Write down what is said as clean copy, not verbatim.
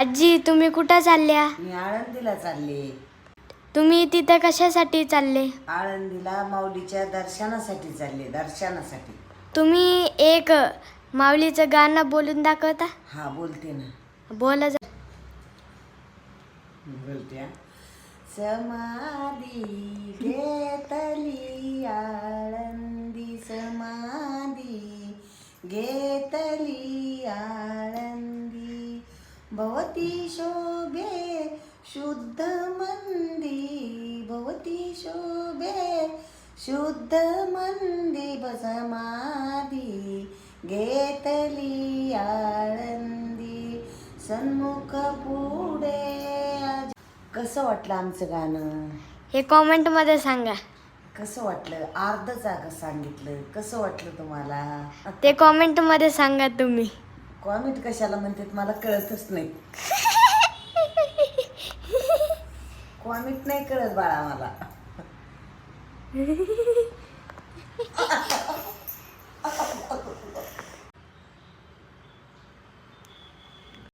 आजी तुम्ही कुठं चालल्या? मी आळंदीला चालले. तुम्ही तिथं कशासाठी चालले? आळंदीला माऊलीच्या दर्शनासाठी चालले. दर्शनासाठी. तुम्ही एक माऊलीचं गाणं बोलून दाखवता? हा बोलते ना. बोला बोलते हा. समाधी घेतली आळंदी, समाधी घेतली आळंदी, भवती शोभे शुद्ध मंदी, भवती शोभे शुद्ध मंदी, समाधी घेतली आळंदी, सन्मुख पुढे. कसं वाटलं आमचं गाणं? हे कॉमेंट मध्ये सांगा. कसं वाटलं? अर्ध जागा सांगितलं. कसं वाटलं तुम्हाला? ते कॉमेंट मध्ये सांगा तुम्ही. कॉमेंट कशाला म्हणतात मला कळतच नाही. कॉमेंट नाही कळत बाळा मला.